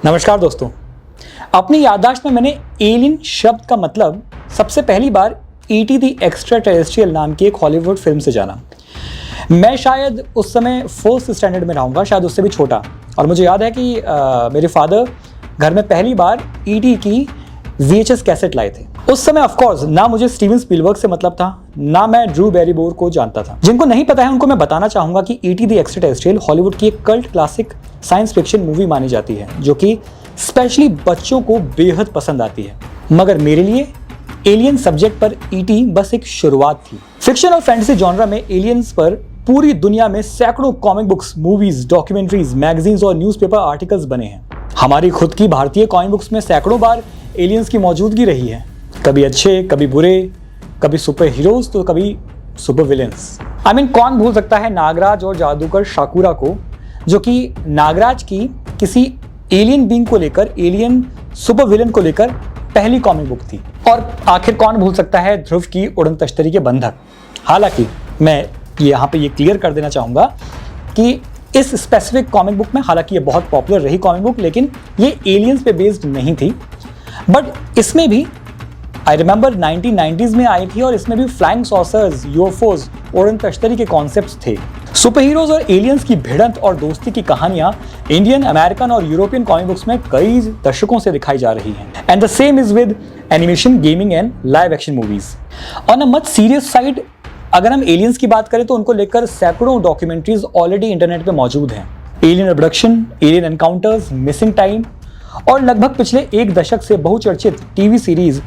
नमस्कार दोस्तों, अपनी याददाश्त में मैंने एलियन शब्द का मतलब सबसे पहली बार E.T. द एक्स्ट्रा टेरेस्ट्रियल नाम की एक हॉलीवुड फिल्म से जाना। मैं शायद उस समय 4th स्टैंडर्ड में रहूँगा, शायद उससे भी छोटा। और मुझे याद है कि मेरे फादर घर में पहली बार E.T. की VHS कैसेट लाए थे। उस समय ऑफ कोर्स ना मुझे स्टीवन स्पीलबर्ग से मतलब था, ना मैं ड्रू बैरीमोर को जानता था। जिनको नहीं पता है उनको मैं बताना चाहूँगा कि E.T. The extra terrestrial Hollywood की एक cult classic science fiction movie मानी जाती है, जो कि स्पेशली बच्चों को बेहद पसंद आती है। मगर मेरे लिए एलियन सब्जेक्ट पर E.T. बस एक शुरुआत थी। फिक्शन और फैंटेसी जॉनरा में एलियंस पर पूरी दुनिया में सैकड़ों comic books, movies, documentaries, magazines और न्यूज़पेपर आर्टिकल्स बने हैं। हमारी खुद की भारतीय कॉमिक बुक्स में सैकड़ों बार एलियंस की मौजूदगी रही है, कभी अच्छे, कभी बुरे, कभी सुपर हीरोज तो कभी सुपर विलेंस। कौन भूल सकता है नागराज और जादूगर शाकुरा को, जो कि नागराज की किसी एलियन बीइंग को लेकर, एलियन सुपर विलेन को लेकर पहली कॉमिक बुक थी। और आखिर कौन भूल सकता है ध्रुव की उड़न तश्तरी के बंधक। हालांकि मैं यहाँ पे ये क्लियर कर देना चाहूँगा कि इस स्पेसिफिक कॉमिक बुक में, हालांकि ये बहुत पॉपुलर रही कॉमिक बुक, लेकिन ये एलियंस पे बेस्ड नहीं थी। बट इसमें भी आई रिमेंबर 1990s में आई थी और इसमें भी फ्लाइंग सॉसर्स, यूएफओज, उड़न तश्तरी के कॉन्सेप्ट्स थे। सुपर हीरोज और एलियंस की भिड़ंत और दोस्ती की कहानियां इंडियन, अमेरिकन और यूरोपियन कॉमिक बुक्स में कई दशकों से दिखाई जा रही हैं। And the same is with animation, gaming and live action movies. On a much serious side, अगर हम एलियंस की बात करें तो उनको लेकर सैकड़ों डॉक्यूमेंट्रीज ऑलरेडी इंटरनेट पे मौजूद हैं। Alien abduction, alien encounters, missing time और लगभग पिछले एक दशक से बहुचर्चित टीवी सीरीज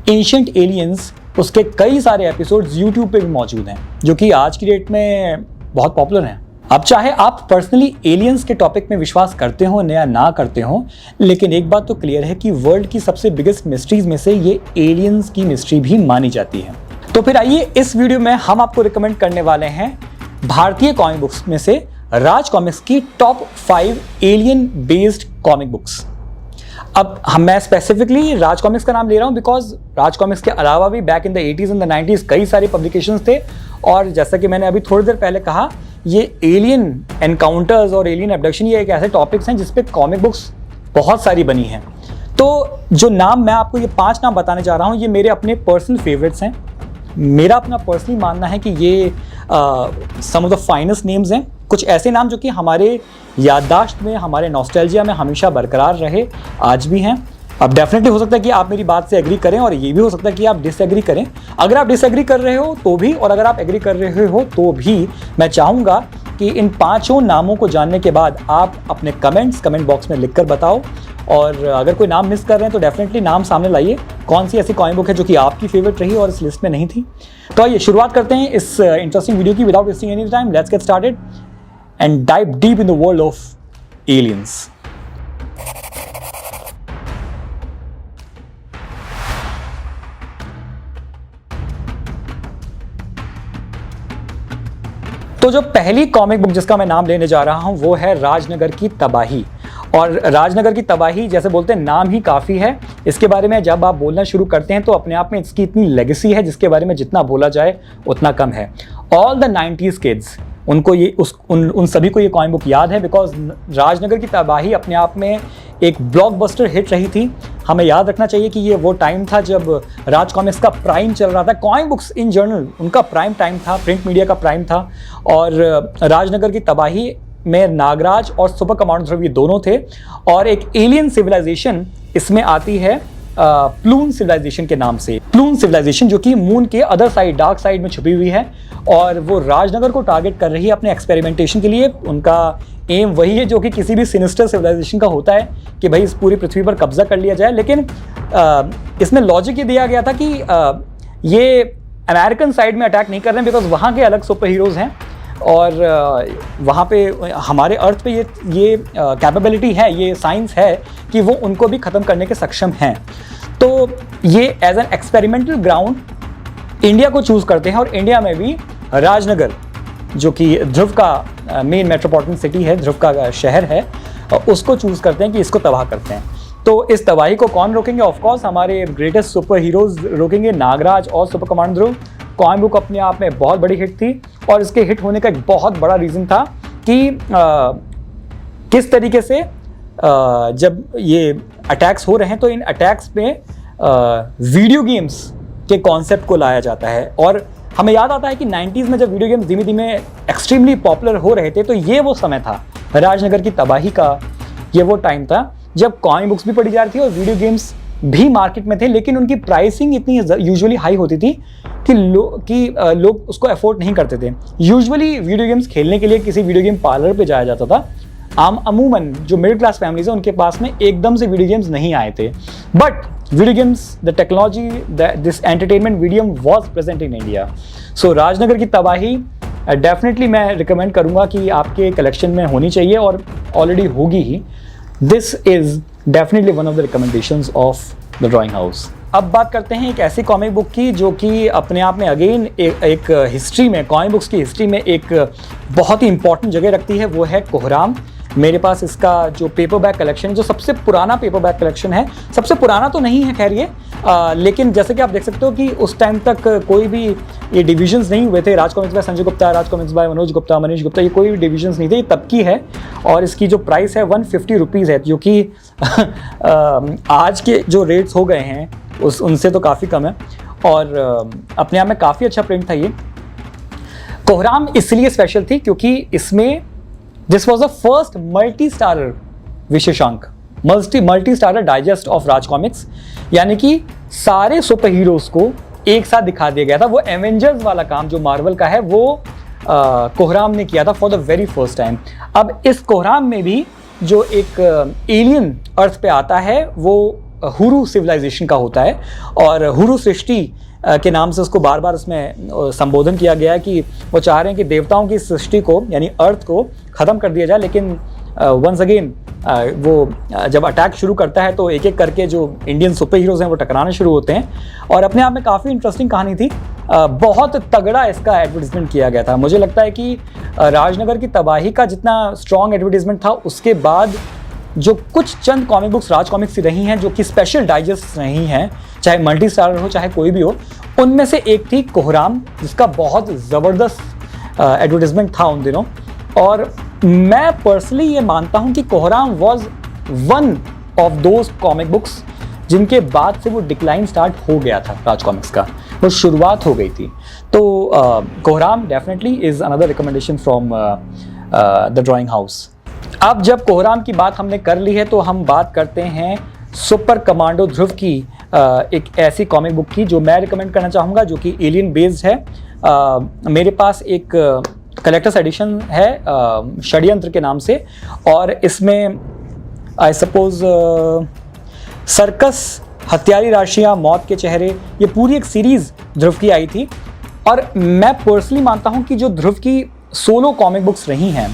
एंशिएंट एलियंस, उसके कई सारे एपिसोड्स यूट्यूब पे भी मौजूद हैं, जो कि आज की डेट में बहुत पॉपुलर हैं। अब चाहे आप पर्सनली एलियंस के टॉपिक में विश्वास करते हो या ना करते हो, लेकिन एक बात तो क्लियर है कि वर्ल्ड की सबसे बिगेस्ट मिस्ट्रीज में से ये एलियंस की मिस्ट्री भी मानी जाती है। तो फिर आइए, इस वीडियो में हम आपको रिकमेंड करने वाले हैं भारतीय कॉमिक बुक्स में से राज कॉमिक्स की top 5 alien based comic books. अब मैं स्पेसिफिकली राज कॉमिक्स का नाम ले रहा हूं बिकॉज राज कॉमिक्स के अलावा भी back in the 80s and the 90s कई सारे पब्लिकेशंस थे। और जैसा कि मैंने अभी थोड़ी देर पहले कहा, ये एलियन एनकाउंटर्स और एलियन अबडक्शन ये एक ऐसे टॉपिक्स हैं जिस पे कॉमिक बुक्स बहुत सारी बनी हैं। तो जो नाम मैं आपको, ये 5 नाम बताने जा रहा हूँ, ये मेरे अपने पर्सनल फेवरेट्स हैं। मेरा अपना पर्सनली मानना है कि ये सम ऑफ द फाइनेस्ट नेम्स हैं। कुछ ऐसे नाम जो कि हमारे याददाश्त में, हमारे नॉस्टैल्जिया में हमेशा बरकरार रहे, आज भी हैं। अब डेफिनेटली हो सकता है कि आप मेरी बात से एग्री करें और ये भी हो सकता है कि आप डिसएग्री करें। अगर आप डिसएग्री कर रहे हो तो भी, और अगर आप एग्री कर रहे हो तो भी, मैं चाहूँगा कि इन 5 नामों को जानने के बाद आप अपने कमेंट बॉक्स में लिखकर बताओ। और अगर कोई नाम मिस कर रहे हैं तो डेफिनेटली नाम सामने लाइए, कौन सी ऐसी कॉमिक बुक है जो कि आपकी फेवरेट रही और इस लिस्ट में नहीं थी। तो आइए शुरुआत करते हैं इस इंटरेस्टिंग वीडियो की। Without wasting any time, let's get started and dive deep in the world of aliens. तो जो पहली कॉमिक बुक जिसका मैं नाम लेने जा रहा हूं वो है राजनगर की तबाही। और राजनगर की तबाही, जैसे बोलते हैं, नाम ही काफ़ी है। इसके बारे में जब आप बोलना शुरू करते हैं तो अपने आप में इसकी इतनी लेगेसी है जिसके बारे में जितना बोला जाए उतना कम है। ऑल द 90s किड्स, उनको ये उन सभी को ये कॉमिक बुक याद है बिकॉज राजनगर की तबाही अपने आप में एक ब्लॉकबस्टर हिट रही थी। हमें याद रखना चाहिए कि ये वो टाइम था जब राज कॉमिक्स का प्राइम चल रहा था। कॉमिक बुक्स इन जनरल उनका प्राइम टाइम था, प्रिंट मीडिया का प्राइम था। और राजनगर की तबाही में नागराज और सुपर कमांडर ध्रुव ये दोनों थे। और एक एलियन सिविलाइजेशन इसमें आती है प्लून सिविलाइजेशन के नाम से। प्लून सिविलाइजेशन जो कि मून के अदर साइड, डार्क साइड में छुपी हुई है और वो राजनगर को टारगेट कर रही है अपने एक्सपेरिमेंटेशन के लिए। उनका एम वही है जो कि किसी भी सिनिस्टर सिविलाइजेशन का होता है कि भाई इस पूरी पृथ्वी पर कब्जा कर लिया जाए। लेकिन इसमें लॉजिक ये दिया गया था कि ये अमेरिकन साइड में अटैक नहीं कर रहे हैं बिकॉज वहाँ के अलग सुपर हीरोज़ हैं और वहाँ पे हमारे अर्थ पे ये कैपेबिलिटी है, ये साइंस है कि वो उनको भी ख़त्म करने के सक्षम हैं। तो ये as an experimental ground India को चूज़ करते हैं और इंडिया में भी राजनगर, जो कि ध्रुव का मेन मेट्रोपॉलिटन सिटी है, ध्रुव का शहर है, उसको चूज़ करते हैं कि इसको तबाह करते हैं। तो इस तबाही को कौन रोकेंगे? ऑफकोर्स हमारे ग्रेटेस्ट सुपर हीरोज़ रोकेंगे, नागराज और सुपर कमांडर ध्रुव। कॉमिक बुक अपने आप में बहुत बड़ी हिट थी और इसके हिट होने का एक बहुत बड़ा रीज़न था कि किस तरीके से जब ये अटैक्स हो रहे हैं तो इन अटैक्स में वीडियो गेम्स के कॉन्सेप्ट को लाया जाता है। और हमें याद आता है कि 90s में जब वीडियो गेम्स धीमे धीमे एक्सट्रीमली पॉपुलर हो रहे थे तो ये वो समय था, राजनगर की तबाही का ये वो टाइम था जब कॉमिक बुक्स भी पढ़ी जा रही थी और वीडियो गेम्स भी मार्केट में थे, लेकिन उनकी प्राइसिंग इतनी यूजुअली हाई होती थी कि लोग उसको अफोर्ड नहीं करते थे। यूजुअली वीडियो गेम्स खेलने के लिए किसी वीडियो गेम पार्लर पे जाया जाता था। अमूमन जो मिडिल क्लास फैमिलीज हैं उनके पास में एकदम से वीडियो गेम्स नहीं आए थे, but video games, the technology, this entertainment medium was present in India. So Rajnagar की तबाही डेफिनेटली मैं रिकमेंड करूँगा कि आपके कलेक्शन में होनी चाहिए और ऑलरेडी होगी ही। This is definitely one of the recommendations of the drawing house. अब बात करते हैं एक ऐसी कॉमिक बुक की जो कि अपने आप में अगेन एक हिस्ट्री में, कॉमिक बुक्स की हिस्ट्री में एक बहुत ही इंपॉर्टेंट जगह रखती है, वो है कोहराम। मेरे पास इसका जो पेपरबैक कलेक्शन, जो सबसे पुराना पेपरबैक कलेक्शन है, सबसे पुराना तो नहीं है खैर ये, लेकिन जैसे कि आप देख सकते हो कि उस टाइम तक कोई भी ये डिविजन्स नहीं हुए थे। Raj comics by Sanjay Gupta, Raj comics by Manoj Gupta, Manish Gupta, ये कोई भी डिविजन्स नहीं थे, ये तब की है। और इसकी जो प्राइस है 150 रुपीज़ है, जो कि आज के जो रेट्स हो गए हैं उनसे तो काफ़ी कम है और अपने आप में काफ़ी अच्छा प्रिंट था ये। कोहराम इसलिए स्पेशल थी क्योंकि इसमें this was the first multi starrer विशेषांक, multi starrer digest of Raj comics, यानी कि सारे सुपर हीरोज को एक साथ दिखा दिया गया था। वो एवेंजर्स वाला काम जो मार्वल का है वो कोहराम ने किया था for the very first time. अब इस कोहराम में भी जो एक एलियन अर्थ पे आता है वो हुरु सिविलाइजेशन का होता है और हुरु सृष्टि के नाम से उसको बार बार उसमें संबोधन किया गया है कि वो चाह रहे हैं कि देवताओं की सृष्टि को यानी अर्थ को ख़त्म कर दिया जाए। लेकिन वंस अगेन वो जब अटैक शुरू करता है तो एक एक करके जो इंडियन सुपर हीरोज़ हैं वो टकराने शुरू होते हैं और अपने आप में काफ़ी इंटरेस्टिंग कहानी थी। बहुत तगड़ा इसका एडवर्टीजमेंट किया गया था। मुझे लगता है कि राजनगर की तबाही का जितना स्ट्रॉन्ग एडवर्टीजमेंट था उसके बाद जो कुछ चंद कॉमिक बुक्स राज कॉमिक्स की रही हैं जो कि स्पेशल डाइजेस्ट रही हैं, चाहे मल्टी स्टारर हो चाहे कोई भी हो, उनमें से एक थी कोहराम, जिसका बहुत ज़बरदस्त एडवर्टीजमेंट था उन दिनों। और मैं पर्सनली ये मानता हूँ कि कोहराम was one of those comic books जिनके बाद से वो डिक्लाइन स्टार्ट हो गया था राज कॉमिक्स का, वो शुरुआत हो गई थी। तो कोहराम definitely is another recommendation from the drawing house. अब जब कोहराम की बात हमने कर ली है तो हम बात करते हैं सुपर कमांडो ध्रुव की, एक ऐसी कॉमिक बुक की जो मैं रिकमेंड करना चाहूँगा जो कि एलियन बेस्ड है। मेरे पास एक कलेक्टर्स एडिशन है षड्यंत्र के नाम से और इसमें आई सपोज सर्कस, हत्यारी राशियाँ, मौत के चेहरे, ये पूरी एक सीरीज़ ध्रुव की आई थी। और मैं पर्सनली मानता हूँ कि जो ध्रुव की सोलो कॉमिक बुक्स रही हैं,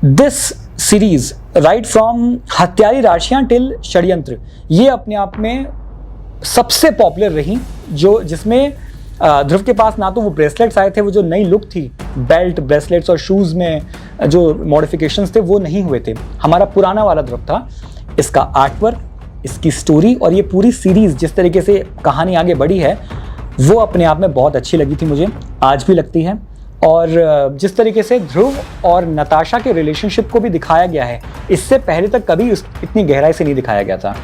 this series right from Hatyari Rashiyan till Shadyantra, ये अपने आप में सबसे पॉपुलर रही, जो जिसमें ध्रुव के पास ना तो वो ब्रेसलेट्स आए थे, वो जो नई लुक थी बेल्ट, ब्रेसलेट्स और शूज़ में जो मॉडिफिकेशंस थे वो नहीं हुए थे। हमारा पुराना वाला ध्रुव था। इसका आर्टवर्क, इसकी स्टोरी और ये पूरी सीरीज़ जिस तरीके से कहानी आगे बढ़ी है वो अपने आप में बहुत अच्छी लगी थी मुझे, आज भी लगती है। और जिस तरीके से ध्रुव और नताशा के रिलेशनशिप को भी दिखाया गया है, इससे पहले तक कभी इतनी गहराई से नहीं दिखाया गया था।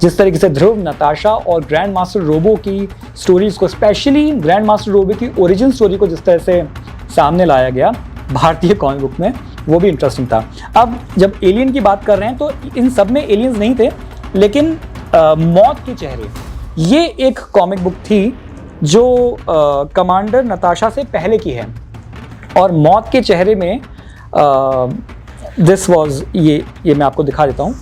जिस तरीके से ध्रुव, नताशा और ग्रैंड मास्टर रोबो की स्टोरीज़ को, स्पेशली ग्रैंड मास्टर रोबो की ओरिजिन स्टोरी को जिस तरह से सामने लाया गया भारतीय कॉमिक बुक में, वो भी इंटरेस्टिंग था। अब जब एलियन की बात कर रहे हैं तो इन सब में एलियंस नहीं थे, लेकिन मौत के चेहरे ये एक कॉमिक बुक थी जो कमांडर नताशा से पहले की है। और मौत के चेहरे में दिस वॉज, ये मैं आपको दिखा देता हूँ,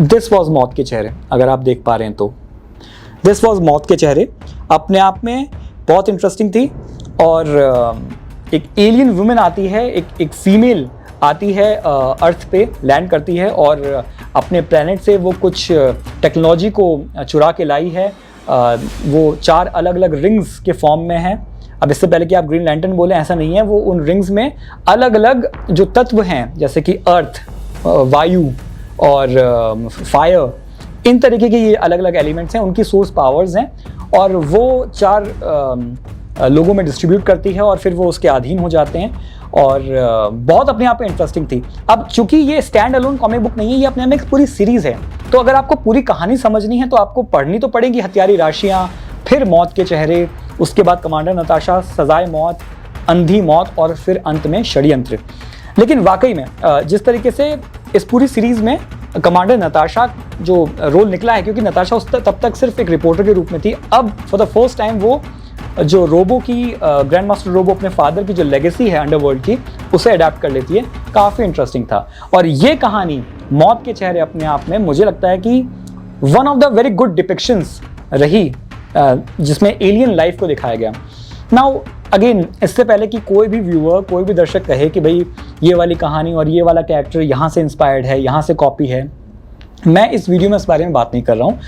दिस वॉज मौत के चेहरे, अगर आप देख पा रहे हैं तो दिस वॉज मौत के चेहरे अपने आप में बहुत इंटरेस्टिंग थी। और एक एलियन वुमेन आती है, एक फीमेल आती है, अर्थ पे लैंड करती है और अपने प्लेनेट से वो कुछ टेक्नोलॉजी को चुरा के लाई है। वो 4 अलग अलग रिंग्स के फॉर्म में है। अब इससे पहले कि आप ग्रीन लैंटर्न बोलें, ऐसा नहीं है, वो उन रिंग्स में अलग अलग जो तत्व हैं, जैसे कि अर्थ, वायु और फायर, इन तरीके के ये अलग अलग एलिमेंट्स हैं, उनकी सोर्स पावर्स हैं। और वो 4 लोगों में डिस्ट्रीब्यूट करती है और फिर वो उसके अधीन हो जाते हैं, और बहुत अपने आप में इंटरेस्टिंग थी। अब चूंकि ये स्टैंड अलोन कॉमिक बुक नहीं है, ये अपने आप में एक पूरी सीरीज़ है, तो अगर आपको पूरी कहानी समझनी है तो आपको पढ़नी तो पड़ेगी हथियारी राशियाँ, फिर मौत के चेहरे, उसके बाद कमांडर नताशा, सजाए मौत, अंधी मौत और फिर अंत में षड्यंत्र। लेकिन वाकई में जिस तरीके से इस पूरी सीरीज़ में कमांडर नताशा जो रोल निकला है, क्योंकि नताशा तब तक सिर्फ एक रिपोर्टर के रूप में थी, अब फॉर द फर्स्ट टाइम वो जो रोबो की ग्रैंड मास्टर रोबो अपने फादर की जो लेगेसी है अंडरवर्ल्ड की, उसे अडेप्ट कर लेती है। काफ़ी इंटरेस्टिंग था। और ये कहानी मौत के चेहरे अपने आप में मुझे लगता है कि one of the very good depictions रही जिसमें एलियन लाइफ को दिखाया गया। नाउ अगेन, इससे पहले कि कोई भी व्यूअर, कोई भी दर्शक कहे कि भाई ये वाली कहानी और ये वाला कैरेक्टर यहाँ से इंस्पायर्ड है, यहाँ से कॉपी है, मैं इस वीडियो में इस बारे में बात नहीं कर रहा हूँ।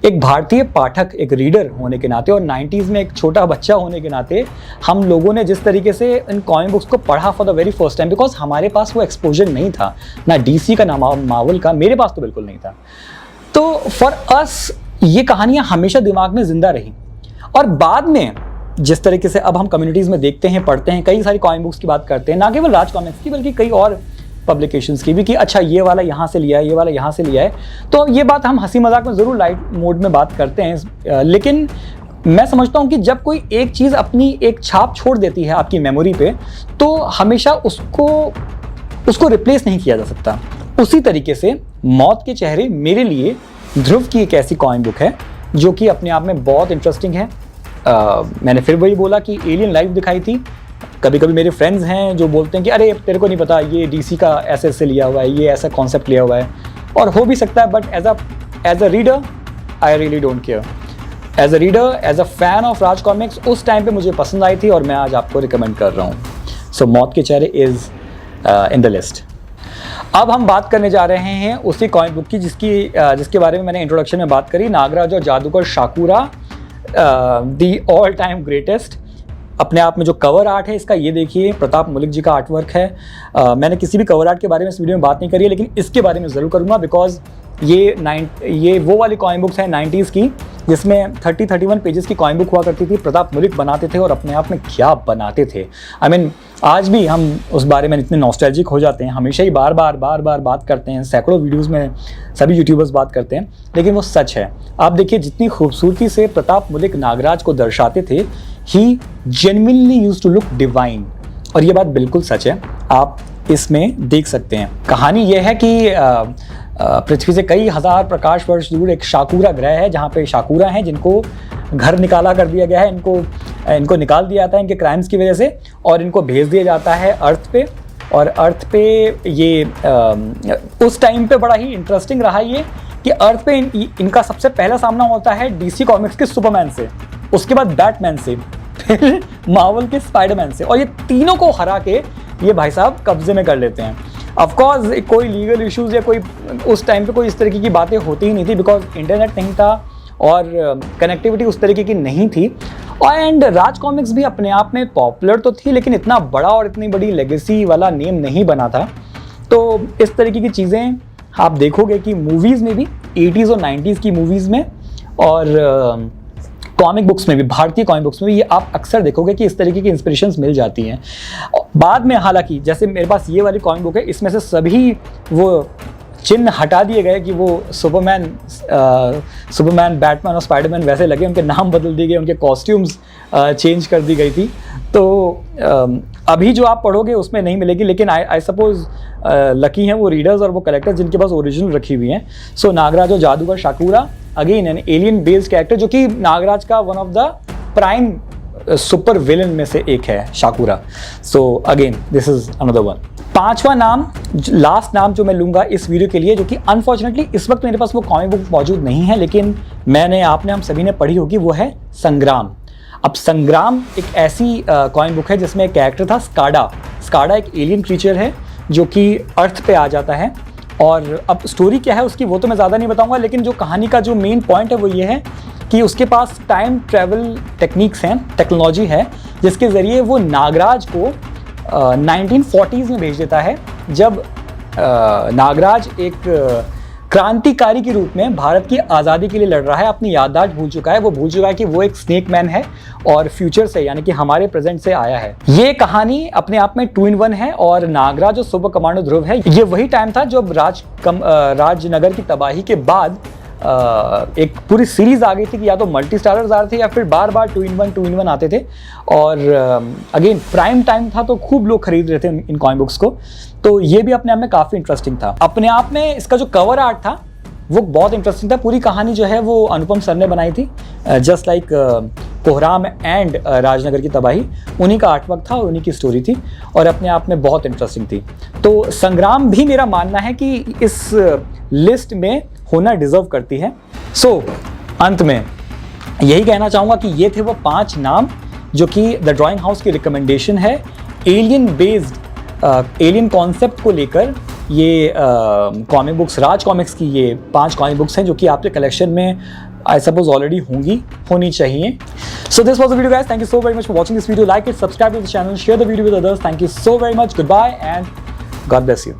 एक भारतीय पाठक, एक रीडर होने के नाते और 90s में एक छोटा बच्चा होने के नाते हम लोगों ने जिस तरीके से इन कॉमिक बुक्स को पढ़ा for the very first time, because हमारे पास वो एक्सपोजर नहीं था, ना DC का ना मार्वल का, मेरे पास तो बिल्कुल नहीं था। तो फॉर अस ये कहानियाँ हमेशा दिमाग में जिंदा रही। और बाद में जिस तरीके से अब हम कम्युनिटीज़ में देखते हैं, पढ़ते हैं, कई सारी कॉमिक बुक्स की बात करते हैं, ना केवल राज कॉमिक्स की बल्कि कई और पब्लिकेशंस की भी, कि अच्छा ये वाला यहाँ से लिया है, ये वाला यहाँ से लिया है। तो ये बात हम हंसी मजाक में ज़रूर लाइट मोड में बात करते हैं, लेकिन मैं समझता हूँ कि जब कोई एक चीज़ अपनी एक छाप छोड़ देती है आपकी मेमोरी पे, तो हमेशा उसको रिप्लेस नहीं किया जा सकता। उसी तरीके से मौत के चेहरे मेरे लिए ध्रुव की एक ऐसी कॉमिक बुक है जो कि अपने आप में बहुत इंटरेस्टिंग है। मैंने फिर वही बोला कि एलियन लाइफ दिखाई थी। कभी कभी मेरे फ्रेंड्स हैं जो बोलते हैं कि अरे तेरे को नहीं पता, ये DC का ऐसे लिया हुआ है, ये ऐसा कॉन्सेप्ट लिया हुआ है, और हो भी सकता है, but as a reader I really don't care. As a reader, as a fan of Raj Comics उस टाइम पे मुझे पसंद आई थी और मैं आज आपको रिकमेंड कर रहा हूँ। सो मौत के चेहरे इज़ इन द लिस्ट। अब हम बात करने जा रहे हैं उसी कॉमिक बुक की जिसके बारे में मैंने इंट्रोडक्शन में बात करी, नागराज और जादूगर शाकुरा, दी ऑल टाइम ग्रेटेस्ट। अपने आप में जो कवर आर्ट है इसका, ये देखिए, प्रताप मलिक जी का आर्ट वर्क है। मैंने किसी भी कवर आर्ट के बारे में इस वीडियो में बात नहीं करी है, लेकिन इसके बारे में ज़रूर करूँगा, बिकॉज ये वो वाली कॉमिक बुक्स हैं 90s की जिसमें 30-31 पेजेस की कॉमिक बुक हुआ करती थी। प्रताप मलिक बनाते थे और अपने आप में क्या बनाते थे। आई मीन आज भी हम उस बारे में इतने नॉस्टैल्जिक हो जाते हैं, हमेशा ही बार बार बात करते हैं, सैकड़ों वीडियोस में सभी यूट्यूबर्स बात करते हैं, लेकिन वो सच है। आप देखिए जितनी खूबसूरती से प्रताप मलिक नागराज को दर्शाते थे, he genuinely used to look divine, और ये बात बिल्कुल सच है, आप इसमें देख सकते हैं। कहानी यह है कि पृथ्वी से कई हजार प्रकाश वर्ष दूर एक शाकुरा ग्रह है, जहाँ पे शाकुरा हैं जिनको घर निकाला कर दिया गया है, इनको निकाल दिया जाता है इनके क्राइम्स की वजह से, और इनको भेज दिया जाता है अर्थ पे। और अर्थ पे ये उस टाइम पे बड़ा ही इंटरेस्टिंग रहा ये कि अर्थ पे इनका सबसे पहला सामना होता है DC कॉमिक्स के सुपरमैन से, उसके बाद बैटमैन से, फिर मार्वल के स्पाइडरमैन से, और ये तीनों को हरा के ये भाई साहब कब्जे में कर लेते हैं। ऑफ कोर्स कोई लीगल इश्यूज या कोई उस टाइम पे कोई इस तरीके की बातें होती ही नहीं थी, बिकॉज इंटरनेट नहीं था और कनेक्टिविटी उस तरीके की नहीं थी। एंड राज कॉमिक्स भी अपने आप में पॉपुलर तो थी, लेकिन इतना बड़ा और इतनी बड़ी लेगेसी वाला नेम नहीं बना था। तो इस तरीके की चीज़ें आप देखोगे कि मूवीज़ में भी 80s और 90s की मूवीज़ में और कॉमिक बुक्स में भी, भारतीय कॉमिक बुक्स में भी, ये आप अक्सर देखोगे कि इस तरीके की इंस्पिरेशंस मिल जाती हैं। बाद में हालांकि जैसे मेरे पास ये वाली कॉमिक बुक है, इसमें से सभी वो चिन्ह हटा दिए गए कि वो सुपरमैन, बैटमैन और स्पाइडरमैन वैसे लगे, उनके नाम बदल दिए गए, उनके कॉस्ट्यूम्स चेंज कर दी गई थी। तो अभी जो आप पढ़ोगे उसमें नहीं मिलेगी, लेकिन आई सपोज लकी हैं वो रीडर्स और वो कलेक्टर्स जिनके पास ओरिजिनल रखी हुई हैं। सो नागराज और जादूगर Shakura, again an alien based character, जो कि नागराज का one of the prime super villain में से एक है Shakura. So again this is another one. पांचवा नाम, लास्ट नाम जो मैं लूँगा इस वीडियो के लिए, जो कि अनफॉर्चुनेटली इस वक्त मेरे पास वो कॉमिक बुक मौजूद नहीं है, लेकिन हम सभी ने पढ़ी होगी, वो है संग्राम। अब संग्राम एक ऐसी कॉमिक बुक है जिसमें एक कैरेक्टर था स्काडा एक एलियन क्रीचर है जो कि अर्थ पे आ जाता है। और अब स्टोरी क्या है उसकी वो तो मैं ज़्यादा नहीं बताऊंगा, लेकिन जो कहानी का जो मेन पॉइंट है वो ये है कि उसके पास टाइम ट्रैवल टेक्निक्स हैं, टेक्नोलॉजी है, जिसके ज़रिए वो नागराज को 1940s में भेज देता है, जब नागराज एक क्रांतिकारी के रूप में भारत की आज़ादी के लिए लड़ रहा है, अपनी याददाश्त भूल चुका है। वो भूल चुका है कि वो एक स्नेक मैन है और फ्यूचर से यानी कि हमारे प्रेजेंट से आया है। ये कहानी अपने आप में 2 in 1 है और नागराज जो सुपर कमांडो ध्रुव है, ये वही टाइम था जब राजनगर की तबाही के बाद एक पूरी सीरीज आ गई थी कि या तो मल्टी स्टारर्स आ रहे थे या फिर बार बार 2 in 1 आते थे। और अगेन प्राइम टाइम था तो खूब लोग खरीद रहे थे इन कॉमिक बुक्स को, तो ये भी अपने आप में काफ़ी इंटरेस्टिंग था। अपने आप में इसका जो कवर आर्ट था वो बहुत इंटरेस्टिंग था। पूरी कहानी जो है वो अनुपम सर ने बनाई थी, जस्ट लाइक कोहराम एंड राजनगर की तबाही, उन्हीं का आर्टवर्क था और उन्हीं की स्टोरी थी और अपने आप में बहुत इंटरेस्टिंग थी। तो संग्राम भी मेरा मानना है कि इस लिस्ट में होना डिजर्व करती है। सो अंत में यही कहना चाहूँगा कि ये थे वो 5 नाम जो कि द ड्राइंग हाउस की रिकमेंडेशन है। एलियन बेस्ड एलियन कॉन्सेप्ट को लेकर ये कॉमिक बुक्स, राज कॉमिक्स की ये 5 कॉमिक बुक्स हैं जो कि आपके कलेक्शन में आई सपोज ऑलरेडी होनी चाहिए। So this was the video guys. Thank you so very much for watching this video. Like it, subscribe to the channel, share the video with others. Thank you so very much. Goodbye and God bless you.